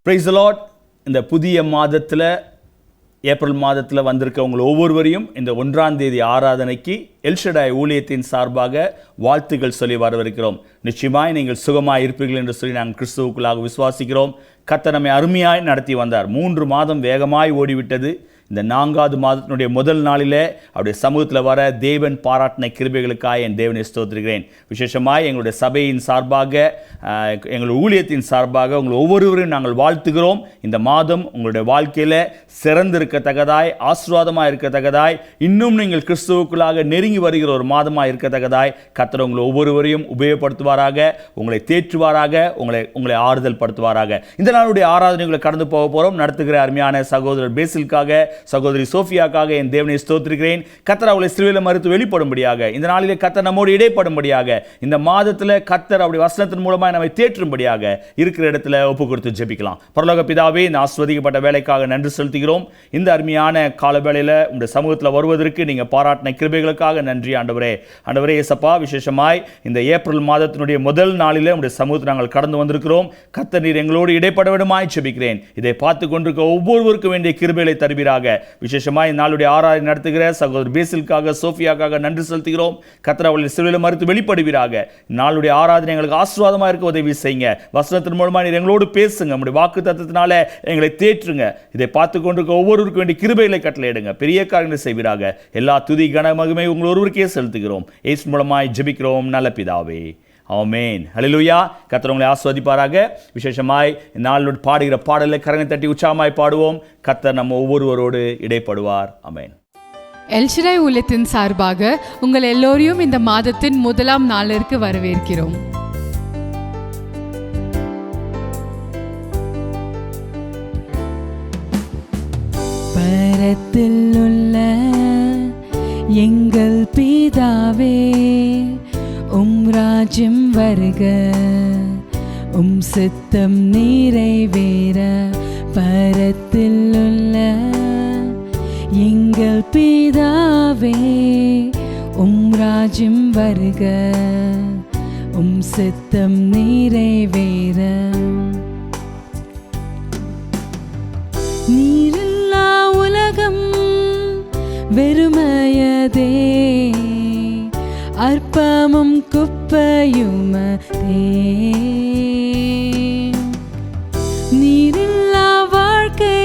Praise the Lord. இந்த புதிய மாதத்தில் ஏப்ரல் மாதத்தில் வந்திருக்க உங்கள் ஒவ்வொருவரையும் இந்த 1ஆம் தேதி ஆராதனைக்கு எல்ஷடாய் ஊழியத்தின் சார்பாக வாழ்த்துக்கள் சொல்லி வரவிருக்கிறோம். நிச்சயமாய் நீங்கள் சுகமாய் இருப்பீர்கள் என்று சொல்லி நாங்கள் கிறிஸ்துவுக்குள்ளாக விசுவாசிக்கிறோம். கர்த்தர் நம்மை அருமையாய் நடத்தி வந்தார். 3 மாதம் வேகமாய் ஓடிவிட்டது. இந்த 4வது மாதத்தினுடைய முதல் நாளிலே அவருடைய சமூகத்தில் வர தேவன் பாராட்டின கிருபைகளுக்காக என் தேவனை ஸ்தோத்திரிக்கிறேன். விசேஷமாய் எங்களுடைய சபையின் சார்பாக, எங்கள் ஊழியத்தின் சார்பாக உங்கள் ஒவ்வொருவரையும் நாங்கள் வாழ்த்துகிறோம். இந்த மாதம் உங்களுடைய வாழ்க்கையில் சிறந்திருக்கத்தக்கதாய், ஆசீர்வாதமாக இருக்கத்தக்கதாய், இன்னும் நீங்கள் கிறிஸ்துவுக்குள்ளாக நெருங்கி வருகிற ஒரு மாதமாக இருக்கத்தக்கதாய் கர்த்தர் உங்களை ஒவ்வொருவரையும் உபயோகப்படுத்துவாராக, உங்களை தேற்றுவாராக, உங்களை ஆறுதல் படுத்துவாராக. இந்த நாளுடைய ஆராதனைகளை கடந்து போக போகிறோம். நடத்துகிற அருமையான சகோதரர் பேசிலுக்காக, சகோதரி சோஃபியாக்காக என் தேவனை ஸ்தோத்திரிக்கிறேன். கர்த்தர் அவளை சிலுவையில் மறுத்து வெளிப்படும்படியாக, இந்த நாளிலே கர்த்தர் நம்மோடு இடைப்படும்படியாக, இந்த மாதத்தில் கர்த்தர் அவருடைய வசனத்தின் மூலமாக நம்மை தேற்றும்படியாக இருக்கிற இடத்துல ஒப்பு கொடுத்து ஜெபிக்கலாம். பரலோக பிதாவே, இந்த ஆசீர்வதிக்கப்பட்ட வேலைக்காக நன்றி செலுத்துகிறோம். இந்த அருமையான கால வேளையில் உங்களுடைய சமூகத்தில் வருவதற்கு நீங்கள் பாராட்டின கிருபைகளுக்காக நன்றி ஆண்டவரே. ஆண்டவரே இயேசப்பா, விசேஷமாய் இந்த ஏப்ரல் மாதத்தினுடைய முதல் நாளிலே உங்களுடைய சமூகத்தில் நாங்கள் கடந்து வந்திருக்கிறோம். கர்த்தர் நீர் எங்களோடு இடைப்பட வேண்டுமாய் ஜெபிக்கிறேன். இதை பார்த்து கொண்டிருக்க ஒவ்வொருவருக்கும் வேண்டிய கிருபைகளை தருவீராக. விசேஷமாய் நாளுடைய ஆராதனை நடத்துகிற சகோதரர் பேசிலுக்காக, சோஃபியாக்காக நன்றி செலுத்துகிறோம். கர்த்தர் அவளை சிலுவையில் மறுத்து வெளிப்படுவீராக. நாளுடைய ஆராதனை எங்களுக்கு ஆசீர்வாதமாக இருக்க உதவி செய்யுங்க. வசனத்தின் மூலமாக நீர் எங்களோடு பேசுங்க. நம்முடைய வாக்கு தத்தத்தினால எங்களை தேற்றுங்க. இதை பார்த்து கொண்டிருக்க ஒவ்வொருவருக்கும் வேண்டிய கிருபைகளை கட்டளையிடுங்க. பெரிய காரியங்களை செய்வீராக. எல்லா துதி கன மகிமை உங்கள் ஒருவருக்கே செலுத்துகிறோம். இயேசு மூலமாய் ஜெபிக்கிறோம் நல்ல பிதாவே, ஆமென். ஹல்லேலூயா. கர்த்தர் உங்களை ஆசீர்வதிப்பாராக. விசேஷமாய் நாளோடு பாடுகிற பாடலை கரங்களை தட்டி உற்சாகமாய் பாடுவோம். கர்த்தர் நம்ம ஒவ்வொருவரோடு இடைப்படுவார். ஆமென். எல்ஷடாய் ஊழியத்தின் சார்பாக உங்கள் எல்லோரையும் இந்த மாதத்தின் முதலாம் நாளிற்கு வரவேற்கிறோம். பரத்தில் உள்ள எங்கள் பிதாவே, ராஜ்யம் வருக, சித்தம் நிறைவேற. பரத்தில் உள்ள எங்கள் பிதாவே, ராஜ்யம் வருக, சித்தம் நிறைவேற. நீரில்லா உலகம் வெறுமையதே, அற்பமும் குப்பையுமதே. நீரில்லா வாழ்க்கை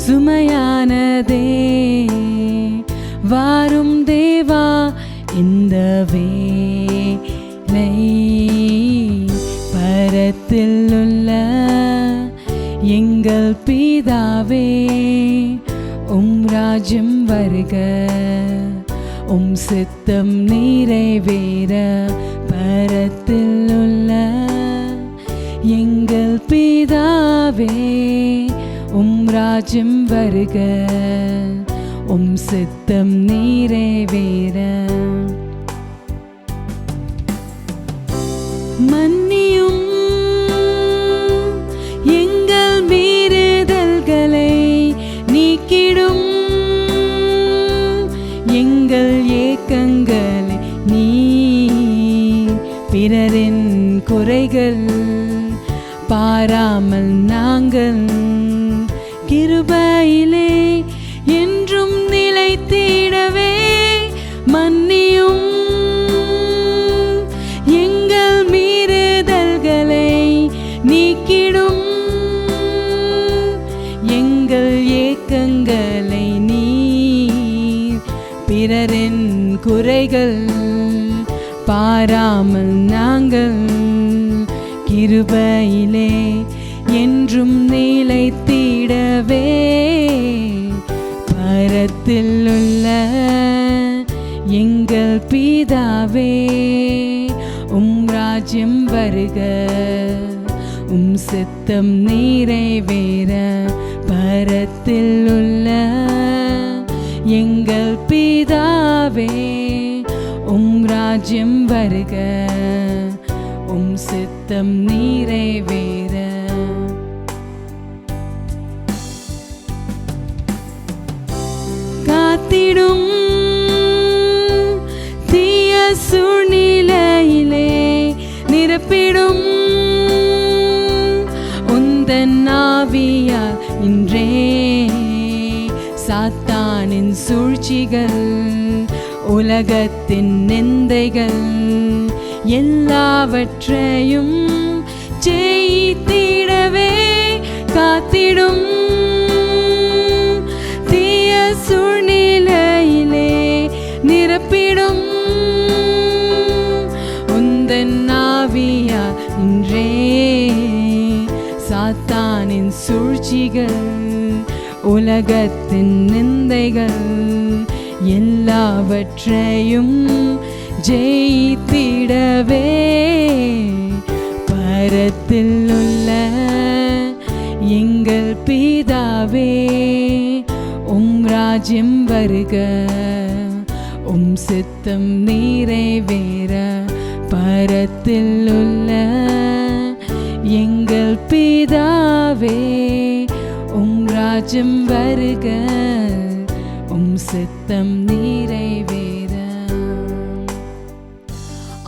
சுமையானதே, வாரும் தேவா இந்த வேளை. பரத்தில் உள்ள எங்கள் பிதாவே, ராஜ்யம் வருக, சித்தம் நிறைவேற. பரத்தில் உள்ள எங்கள் பிதாவே, ராஜ்யம் வருக, சித்தம் நிறைவேற. மன்னியும் எங்கள் மீறுதல்களை, நீக்கிடும் எங்கள் ஏக்கங்களை, நீ பிறரின் குறைகள் பாராமல் நாங்கள் கிருபையிலே என்றும் நிலைத்திடவே. மன்னியும் எங்கள் மீறுதல்களை, நீக்கிடும் எங்கள் ஏக்கங்களை, நீ பிறரின் குறைகள் பாராமல் நாங்கள் கிருபையிலே என்றும் நிலைத்திடவே. பரத்தில் உள்ள எங்கள் பிதாவே, ராஜ்யம் வருக, சித்தம் நிறைவேற. பரத்தில் உள்ள எங்கள் பிதாவே, ராஜ்யம் வருக, சித்தம் நிறைவேற. காத்திடும் தீய சூழ்நிலையிலே நிரப்பிடும் உந்தன் ஆவியால் இன்றே சாத்தானின் சூழ்ச்சிகள், உலகத்தின் நிந்தைகள் எல்லாவற்றையும் ஜெயித்திடவே காத்திடும். தீய சூழ்நிலையிலே நிரப்பிடும் உந்தன் ஆவியால் இன்றே சாத்தானின் சூழ்ச்சிகள், உலகத்தின் நிந்தைகள் எல்லாவற்றையும் ஜெயித்திடவே பரத்தில் உள்ள எங்கள் பிதாவே, உம் ராஜ்யம் வருக, உம் சித்தம் நிறைவேற. பரத்தில் உள்ள எங்கள் பிதாவே, உம் ராஜ்யம் வருக, உம் சித்தம் நிறைவேற.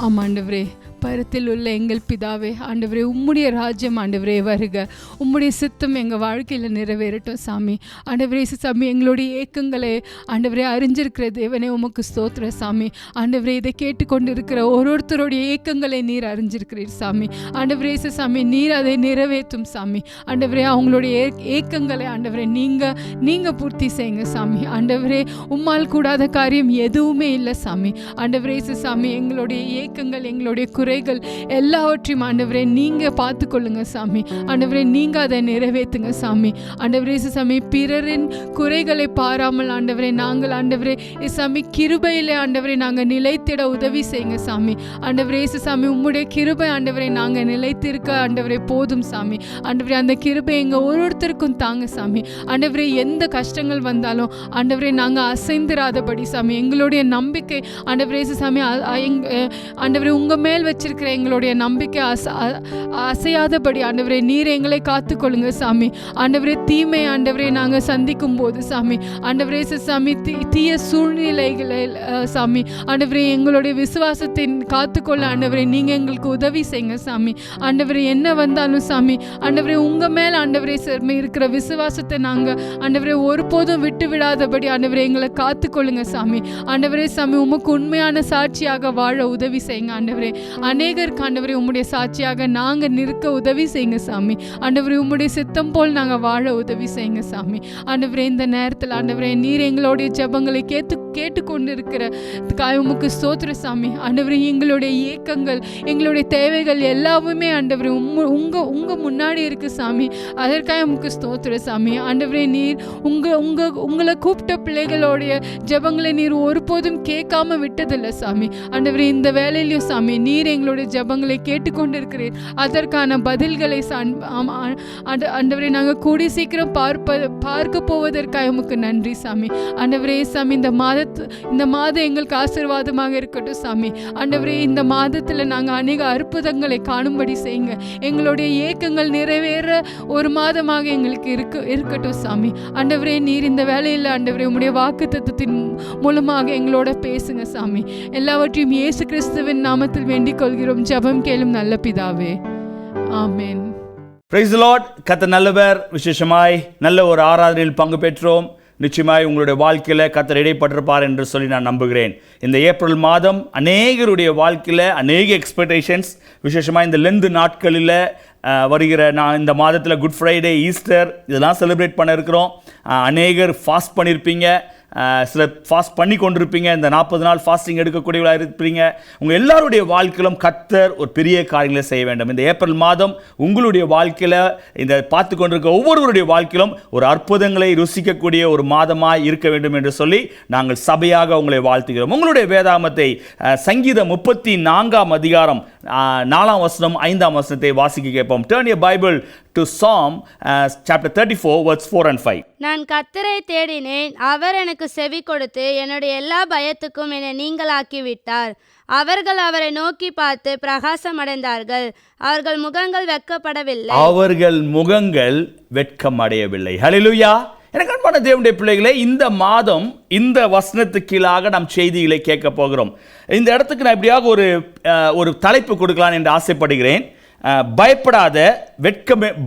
ஆமாண்டவரே, பரத்தில் உள்ள எங்கள் பிதாவே, ஆண்டவரே உம்முடைய ராஜ்யம் ஆண்டவரே வருக, உம்முடைய சித்தம் எங்கள் வாழ்க்கையில் நிறைவேறட்டும் சாமி. ஆண்டவரே சாமி, எங்களுடைய ஏக்கங்களை ஆண்டவரே அறிஞ்சிருக்கிற தேவனே உமக்கு ஸ்தோத்திர சாமி. ஆண்டவரே இதை கேட்டுக்கொண்டு இருக்கிற ஒருத்தருடைய ஏக்கங்களை நீர் அறிஞ்சிருக்கிறீர் சாமி. ஆண்டவரே சாமி, நீர் அதை நிறைவேற்றும் சாமி. ஆண்டவரே அவங்களுடைய ஏக்கங்களை ஆண்டவரே நீங்கள் பூர்த்தி செய்யுங்க சாமி. ஆண்டவரே உம்மால் கூடாத காரியம் எதுவுமே இல்லை சாமி. ஆண்டவரே சாமி, எங்களுடைய ஏக்கங்கள், எங்களுடைய குறைகள் எல்லாவற்றையும் ஆண்டவரே நீங்க பார்த்துக்கொள்ளுங்க சாமி. ஆண்டவரே நீங்க அதை நிறைவேற்றுங்க சாமி. ஆண்டவரே சாமி, பிறரின் குறைகளை பாராமல் ஆண்டவரே நாங்கள் ஆண்டவரே சாமி கிருபையிலே ஆண்டவரே நாங்கள் நிலைத்திட உதவி செய்யுங்க சாமி. ஆண்டவரே சாமி, உம்முடைய கிருபை ஆண்டவரை நாங்கள் நிலைத்திருக்க ஆண்டவரே போதும் சாமி. ஆண்டவரே அந்த கிருபை எங்கள் ஒருத்தருக்கும் தாங்க சாமி. ஆண்டவரே எந்த கஷ்டங்கள் வந்தாலும் ஆண்டவரே நாங்கள் அசைந்திராதபடி சாமி, எங்களுடைய நம்பிக்கை ஆண்டவரே சாமி ஆண்டவரே உங்கள் மேல் வச்சிருக்கிற எங்களுடைய நம்பிக்கை அசையாதபடி ஆண்டவரே நீர் எங்களை காத்துக்கொள்ளுங்க சாமி. ஆண்டவரே தீமை ஆண்டவரே நாங்கள் சந்திக்கும் போது சாமி, ஆண்டவரே சாமி தீய சூழ்நிலைகளை சாமி ஆண்டவரே எங்களுடைய விசுவாசத்தை காத்துக்கொள்ள ஆண்டவரே நீங்கள் எங்களுக்கு உதவி செய்யுங்க சாமி. ஆண்டவரே என்ன வந்தாலும் சாமி ஆண்டவரே உங்கள் மேல் ஆண்டவரே சாமி இருக்கிற விசுவாசத்தை நாங்கள் ஆண்டவரே ஒருபோதும் விட்டு விடாதபடி ஆண்டவரே எங்களை காத்துக்கொள்ளுங்க சாமி. ஆண்டவரே சாமி, உமக்கு உண்மையான சாட்சியாக வாழ உதவி செய்யுங்க ஆண்டவரே. அநேகருக்கு ஆண்டவரே உம்முடைய சாட்சியாக நாங்கள் நிற்க உதவி செய்யுங்க சாமி. ஆண்டவரே உம்முடைய சித்தம் போல் நாங்கள் வாழ உதவி செய்யுங்க சாமி. ஆண்டவரே இந்த நேரத்தில் ஆண்டவரே நீர் எங்களுடைய ஜெபங்களை கேட்டுக்கொண்டு இருக்கிற உமக்கு ஸ்தோத்திர சாமி. ஆண்டவரே எங்களுடைய ஏக்கங்கள், எங்களுடைய தேவைகள் எல்லாமே ஆண்டவரே உங்க முன்னாடி இருக்கு சாமி. அதற்காக உமக்கு ஸ்தோத்திர சாமி. ஆண்டவரே நீர் உங்களை கூப்பிட்ட பிள்ளைகளுடைய ஜெபங்களை நீர் ஒருபோதும் கேட்காம விட்டதில்லை சாமி. ஆண்டவரே இந்த வேலையிலும் சாமி நீர் எங்களுடைய ஜெபங்களை கேட்டுக்கொண்டு இருக்கிறீர். அதற்கான பதில்களை ஆண்டவரே நாங்கள் கூடி சீக்கிரம் பார்க்க போவதற்காக உமக்கு நன்றி சாமி. ஆண்டவரே சாமி, இந்த மாதம் எங்களுக்கு ஆசீர்வாதமாக இருக்கட்டும் சாமி. ஆண்டவரே இந்த மாதத்தில் நாங்கள் அநேக அற்புதங்களை காணும்படி செய்யுங்க. எங்களுடைய ஏக்கங்கள் நிறைவேற ஒரு மாதமாக எங்களுக்கு இருக்கட்டும் சாமி. ஆண்டவரே நீர் இந்த வேலையில் ஆண்டவரே உம்முடைய வாக்குத்தத்தத்தின் மூலமாக எங்களோட பேசுங்க சாமி. எல்லாவற்றையும் இயேசு கிறிஸ்துவின் நாமத்தில் வேண்டிக் கொள்கிறோம். ஜெபம் கேளும் நல்ல பிதாவே, ஆமென். Praise the Lord. கர்த்தர் நல்லவர். விசேஷமாய் நல்ல ஒரு ஆராதனையில் பங்கு பெற்றோம். நிச்சயமாய் உங்களுடைய வாழ்க்கையில் கர்த்தர் இடைப்பட்டிருப்பார் என்று சொல்லி நான் நம்புகிறேன். இந்த ஏப்ரல் மாதம் அநேகருடைய வாழ்க்கையில் அநேக எக்ஸ்பெக்டேஷன்ஸ், விசேஷமாக இந்த லெந்து நாட்களில் வருகிற இந்த மாதத்தில் குட் ஃப்ரைடே, ஈஸ்டர் இதெல்லாம் செலிப்ரேட் பண்ண இருக்கிறோம். அநேகர் ஃபாஸ்ட் பண்ணியிருப்பீங்க, சில ஃபாஸ்ட் பண்ணி கொண்டிருப்பீங்க. இந்த 40 நாள் ஃபாஸ்டிங் எடுக்கக்கூடியவர்களாக இருப்பீங்க. உங்கள் எல்லாருடைய வாழ்க்கையிலும் கர்த்தர் ஒரு பெரிய காரியங்களை செய்ய வேண்டும். இந்த ஏப்ரல் மாதம் உங்களுடைய வாழ்க்கையில் இந்த பார்த்து கொண்டிருக்க ஒவ்வொருவருடைய வாழ்க்கையிலும் ஒரு அற்புதங்களை ருசிக்கக்கூடிய ஒரு மாதமாக இருக்க வேண்டும் என்று சொல்லி நாங்கள் சபையாக உங்களை வாழ்த்துகிறோம். உங்களுடைய வேதாகமத்தை சங்கீதம் 34ஆம் அதிகாரம் 4ஆம் வசனம் 5ஆம் வசனத்தை வாசிக்க கேட்போம். Turn your Bible to Psalm chapter 34 verse 4 and 5. நான் கர்த்தரை தேடினேன், அவர் எனக்கு செவி கொடுத்து என்னுடைய எல்லா பயத்துக்கும் என்னை நீங்களாக்கி விட்டார். அவர்கள் அவரை நோக்கி பார்த்து பிரகாசம் அடைந்தார்கள், அவர்கள் முகங்கள் வெட்கப்படவில்லை. அவர்கள் முகங்கள் வெட்கம் அடையவில்லை. ஹல்லேலூயா. எனக்கு அன்பான தேவனுடைய பிள்ளைகளே, இந்த மாதம் இந்த வசனத்துக்கு கீழாக நாம் செய்திகளை கேட்க போகிறோம். இந்த இடத்துக்கு நான் இப்படியாக ஒரு தலைப்பு கொடுக்கலாம் என்று ஆசைப்படுகிறேன். பயப்படாத,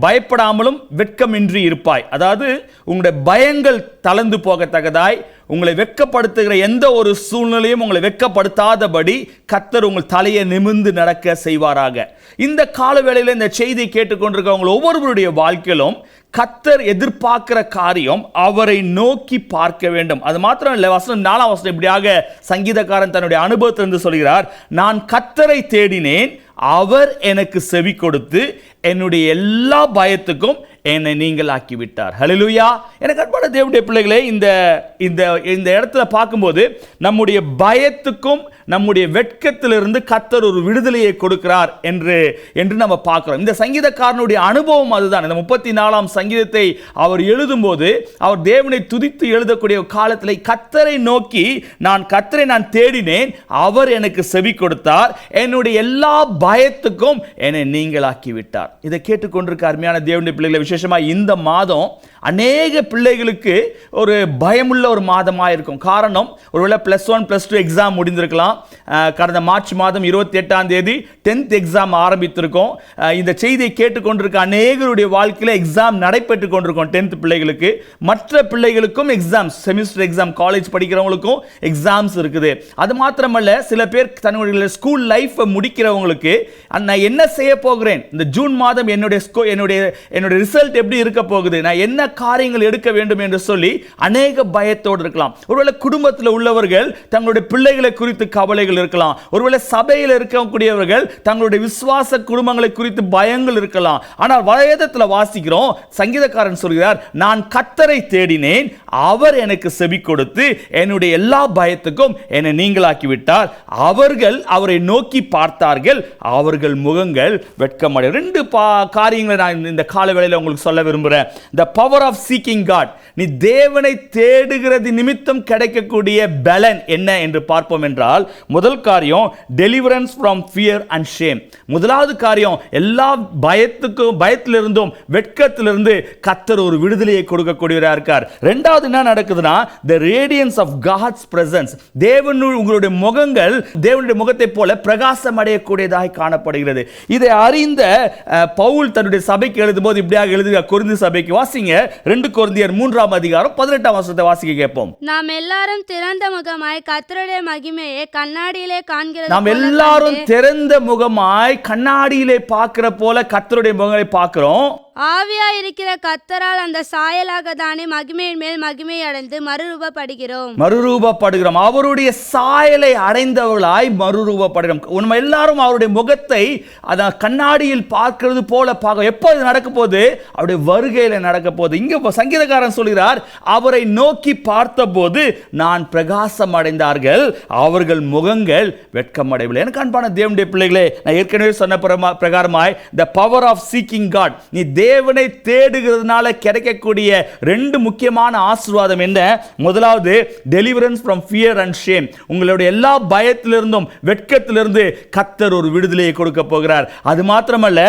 பயப்படாமலும் வெட்கமின்றி இருப்பாய். அதாவது உங்களுடைய பயங்கள் தளர்ந்து போகத்தக்கதாய், உங்களை வெட்கப்படுத்துகிற எந்த ஒரு சூழ்நிலையும் உங்களை வெட்கப்படுத்தாதபடி கர்த்தர் உங்கள் தலையை நிமிர்ந்து நடக்க செய்வாராக. இந்த காலவேளையில் இந்த செய்தியை கேட்டுக்கொண்டிருக்கவங்க ஒவ்வொருவருடைய வாழ்க்கையிலும் கர்த்தர் எதிர்பார்க்கிற காரியம் அவரை நோக்கி பார்க்க வேண்டும். அது மாத்திரம் இல்லை, வசனம் 4ஆம் வசனம் இப்படியாக சங்கீதக்காரன் தன்னுடைய அனுபவத்திலிருந்து சொல்கிறார், நான் கர்த்தரை தேடினேன், அவர் எனக்கு செவி கொடுத்து என்னுடைய எல்லா பயத்துக்கும் என்னை நீங்கள் ஆக்கிவிட்டார். ஹல்லேலூயா. எனக்கு அன்பான தேவனுடைய பிள்ளைகளே, இந்த இந்த இந்த இடத்துல பார்க்கும்போது நம்முடைய பயத்துக்கும் நம்முடைய வெட்கத்திலிருந்து கர்த்தர் ஒரு விடுதலையை கொடுக்கிறார் என்று நம்ம பார்க்கிறோம். இந்த சங்கீதக்காரனுடைய அனுபவம் அதுதான். இந்த 34ஆம் சங்கீதத்தை அவர் எழுதும்போது அவர் தேவனை துதித்து எழுதக்கூடிய காலத்தில் கர்த்தரை நோக்கி கர்த்தரை நான் தேடினேன், அவர் எனக்கு செவி கொடுத்தார், என்னுடைய எல்லா பயத்துக்கும் என்னை நீங்களாக்கி விட்டார். இதை கேட்டுக்கொண்டிருக்க அருமையான தேவனுடைய பிள்ளைகளை, விசேஷமாக இந்த மாதம் அநேக பிள்ளைகளுக்கு ஒரு பயமுள்ள ஒரு மாதமாக இருக்கும். காரணம், ஒருவேளை +1 +2 எக்ஸாம் முடிந்திருக்கலாம். கடந்த மார்ச் மாதம் 28ஆம் தேதி 10th எக்ஸாம் ஆரம்பித்திருக்கோம். இந்த செய்தியை கேட்டுக்கொண்டிருக்க அநேகருடைய வாழ்க்கையில் எக்ஸாம் நடைபெற்று கொண்டிருக்கும். 10th பிள்ளைகளுக்கு, மற்ற பிள்ளைகளுக்கும் எக்ஸாம், செமிஸ்டர் எக்ஸாம், காலேஜ் படிக்கிறவங்களுக்கும் எக்ஸாம்ஸ் இருக்குது. அது மாத்திரமல்ல, சில பேர் தன்னுடைய ஸ்கூல் லைஃப்பை முடிக்கிறவங்களுக்கு நான் என்ன செய்ய போகிறேன், இந்த ஜூன் மாதம் என்னுடைய ரிசல்ட் எப்படி இருக்க போகுது, நான் என்ன காரியங்கள் எடுக்க வேண்டும் என்று சொல்லி அநேக பயத்தோடு இருக்கலாம். ஒருவேளை குடும்பத்தில் உள்ளவர்கள் தங்களுடைய பிள்ளைகளை குறித்து கவலைகள் இருக்கலாம். ஒருவேளை சபையில் இருக்கக்கூடியவர்கள் தங்களுடைய விசுவாச குடும்பங்களை குறித்து பயங்கள் இருக்கலாம். ஆனால் வேதத்தில் வாசிக்கிறோம், சங்கீதக்காரன் சொல்கிறார், நான் கர்த்தரை தேடினேன், அவர் எனக்கு செவி கொடுத்து என்னுடைய எல்லா பயத்துக்கும் என்னை நீங்களாக்கி விட்டார். அவர்கள் அவரை நோக்கி பார்த்தார்கள், அவர்கள் முகங்கள் வெட்கமடைய. 2 காரியங்களை நான் இந்த காலவேளையில் உங்களுக்கு சொல்ல விரும்புகிறேன். the power of seeking God. நீ தேவனை தேடுகிறது நிமித்தம் கிடைக்கக்கூடிய பலன் என்ன என்று பார்ப்போம் என்றால், முதல் காரியம் deliverance from fear and shame. முதலாவது காரியம், எல்லா பயத்திலிருந்தும் வெட்கத்திலிருந்து கர்த்தர் ஒரு விடுதலையை கொடுக்கக்கூடியவராக இருக்கார். இரண்டாவது என்ன நடக்குதுன்னா, the radiance of God's presence. உங்களுடைய முகங்கள் தேவனுடைய முகத்தை போல பிரகாசம் அடையக்கூடியதாக காணப்படுகிறது. இதை அறிந்த பவுல் தன்னுடைய சபைக்கு எழுதும்போது இப்படியாக எழுதுகிறார். கொரிந்து சபைக்கு வாசிங்க, 2 கொரிந்தியர் 3ஆம் அதிகாரம் 18ஆம் வசனத்தை வாசிக்க கேட்போம். நாம் எல்லாரும் திறந்த முகமாய் கர்த்தருடைய மகிமையை கண்ணாடியிலே காண்கிறது. நாம் எல்லாரும் திறந்த முகமாய் கண்ணாடியிலே பார்க்கிற போல கர்த்தருடைய முகங்களை பார்க்கிறோம். ஆவியாய் இருக்கிற கர்த்தரால் அந்த சாயலாக தானே மகிமையின் மேல் மகிமை அடைந்து மறுரூபப்படுகிறோம். அவருடைய சாயலை அடைந்தவர்களாய் மறுரூபப்படுகிறோம். நம்ம எல்லாரும் அவருடைய முகத்தை அதான் கண்ணாடியில் பார்க்கிறது போல பார்க்க. எப்போ இது நடக்க போகுது? அவருடைய வருகையில் நடக்க போகுது. இங்க சங்கீதக்காரன் சொல்கிறார், அவரை நோக்கி பார்த்தபோது நான் பிரகாசம் அடைந்தார்கள், அவர்கள் முகங்கள் வெட்கமடையவில்லை. எனக்கு அன்பான தேவனுடைய பிள்ளைகளே, நான் ஏற்கனவே சொன்ன பிரகாரமாய் the power of seeking God. நீ தேவனை தேடுகிறதுனால கிடைக்கக்கூடிய 2 முக்கியமான ஆசீர்வாதம் என்ன? முதலாவது, deliverance from fear and shame. உங்களுடைய எல்லா பயத்திலிருந்தும் வெட்கத்திலிருந்து கர்த்தர் ஒரு விடுதலையை கொடுக்க போகிறார். அது மாத்திரமல்ல,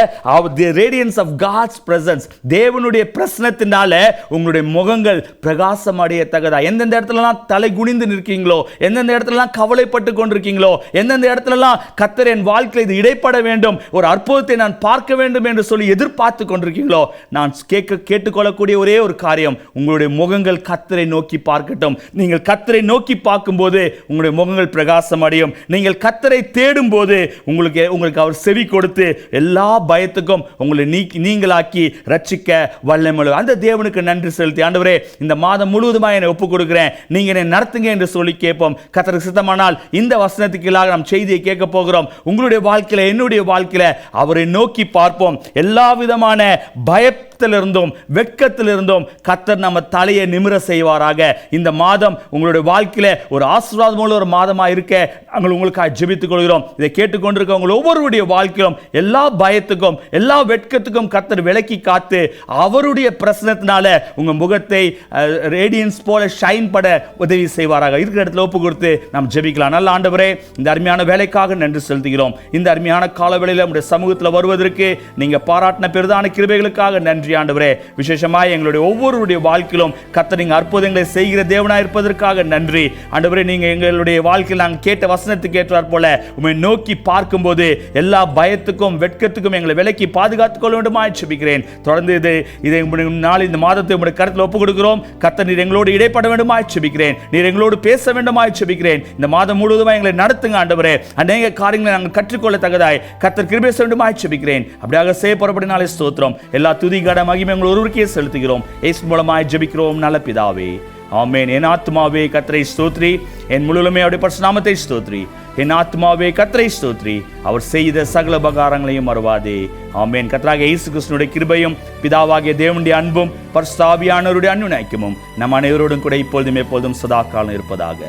the radiance of God's presence. தேவனுடைய பிரசன்னத்தினால உங்களுடைய முகங்கள் பிரகாசம் அடையத்தக்கதா. எந்தெந்த இடத்துலலாம் தலை குனிந்து நிற்கீங்களோ, எந்தெந்த இடத்துலலாம் கவலைப்பட்டு கொண்டிருக்கீங்களோ, எந்தெந்த இடத்துலலாம் கர்த்தர் என் வாழ்க்கையில் இது இடைப்பட வேண்டும், ஒரு அற்புதத்தை நான் பார்க்க வேண்டும் என்று சொல்லி எதிர்பார்த்து கொண்டிருக்கீங்களோ, நான் கேட்டுக்கொள்ளக்கூடிய ஒரே ஒரு காரியம், உங்களுடைய முகங்கள் கர்த்தரை நோக்கி பார்க்கட்டும். நீங்கள் கர்த்தரை நோக்கி பார்க்கும்போது உங்களுடைய முகங்கள் பிரகாசம் அடையும். நீங்கள் கர்த்தரை தேடும் போது உங்களுக்கு அவர் செவி கொடுத்து எல்லா பயத்துக்கும் உங்களை நீங்களாக்கி ரட்சிக்க வல்லமையுள்ளவர். அந்த தேவனுக்கு நன்றி செலுத்தி, ஆண்டவரே இந்த மாதம் முழுவதுமாக என்னை ஒப்புக் கொடுக்கிறேன், நீங்க என்னை நடத்துங்க என்று சொல்லி கேட்போம். கர்த்தருக்கு சித்தமானால் இந்த வசனத்துக்கு நாம் செய்தியை கேட்க போகிறோம். உங்களுடைய வாழ்க்கையில, என்னுடைய வாழ்க்கையில அவரை நோக்கி பார்ப்போம். எல்லா விதமான பயத்திலிருந்தும் வெட்கத்திலிருந்தும் கர்த்தர் நம்ம தலையை நிமிர செய்வாராக. இந்த மாதம் உங்களுடைய வாழ்க்கையில ஒரு ஆசீர்வாதமுள்ள ஒரு மாதமாக இருக்க நாங்கள் உங்களுக்காக ஜெபித்துக் கொள்கிறோம். இதை கேட்டுக்கொண்டிருக்க உங்கள் ஒவ்வொருவருடைய வாழ்க்கையிலும் எல்லா பயத்துக்கும் எல்லா வெட்கத்துக்கும் கர்த்தர் விலக்கி காத்து அவருடைய பிரசன்னத்தினால உங்க முகத்தை ரேடியன்ஸ் போல ஷைன் பட உதவி செய்வாராக. இருக்கிற இடத்துல ஒப்பு கொடுத்து நாம் ஜெபிக்கலாம். நல்ல ஆண்டவரே, இந்த அருமையான வேலைக்காக நன்றி செலுத்துகிறோம். இந்த அருமையான காலவேளையில் நம்முடைய சமூகத்தில் வருவதற்கு நீங்க பாராட்டின பெரிதான கிருபைகளுக்காக நன்றி நன்றி ஆண்டவரே. விசேஷமாய் எங்களுடைய ஒவ்வொருடைய வாழ்க்கையிலும் கர்த்தர் நீங்க அற்புதங்களை செய்கிற தேவனாய் இருப்பதற்காக நன்றி ஆண்டவரே. நீங்க எங்களுடைய வாழ்க்கையில் நாங்கள் கேட்ட வசனத்துக்கு ஏற்றாற் போல உம்மை நோக்கி பார்க்கும்போது எல்லா பயத்துக்கும் வெட்கத்துக்கும் எங்களை விலக்கி பாதுகாத்துக் கொள்ள வேண்டுமாய் ஜெபிக்கிறேன். தொடர்ந்து இதை நாள் இந்த மாதத்தை உங்களுடைய கருத்தில் ஒப்புக் கொடுக்கிறோம். கர்த்தர் நீர் எங்களோடு இடைப்பட வேண்டுமாய் ஜெபிக்கிறேன். நீர் எங்களோடு பேச வேண்டுமாய் ஜெபிக்கிறேன். இந்த மாதம் முழுவதும் எங்களை நடத்துங்க ஆண்டவரே. அநேக காரியங்களை நாங்கள் கற்றுக்கொள்ள தக்கதாய் கர்த்தர் கிருபை செய்ய வேண்டுமாய் ஜெபிக்கிறேன். அப்படியாக செய்ய புறப்படினாலே ஸ்தோத்திரம். எல்லா துதி கன மகிமை எங்கள் ஒருவருக்கே செலுத்துகிறோம். இயேசு மூலமாய் ஜெபிக்கிறோம் நல்ல பிதாவே, ஆமென். என் ஆத்துமாவே கர்த்தரை ஸ்தோத்ரி, என் முழுமே அவருடைய பரிசுத்த நாமத்தை ஸ்தோத்ரி. என் ஆத்துமாவே கர்த்தரை ஸ்தோத்ரி, அவர் செய்த சகல உபகாரங்களையும் மறவாதே. ஆமென். கர்த்தராகிய இயேசு கிறிஸ்துவினுடைய கிருபையும் பிதாவாகிய தேவனுடைய அன்பும் பரிசுத்த ஆவியானவருடைய அன்னுநைக்கமும் நம் அனைவரோடும் கூட இப்பொழுதும் எப்பொழுதும் சதா காலம் இருப்பதாக.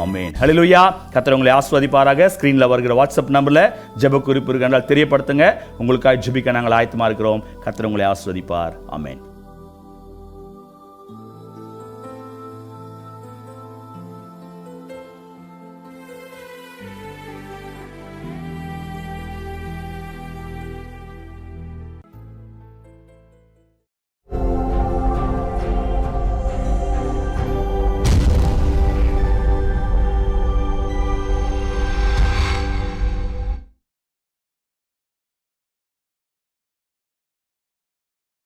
ஆமென். ஹல்லேலூயா. கர்த்தர் உங்களை ஆசீர்வதிப்பாராக. ஸ்கிரீன்ல வருகிற வாட்ஸ்அப் நம்பர்ல ஜெப குறிப்பு இருந்தால் தெரியப்படுத்துங்க. உங்களுக்காக ஜெபிக்க நாங்கள் ஆயத்தமா இருக்கிறோம். கர்த்தர் உங்களை ஆசீர்வதிப்பார். ஆமென்.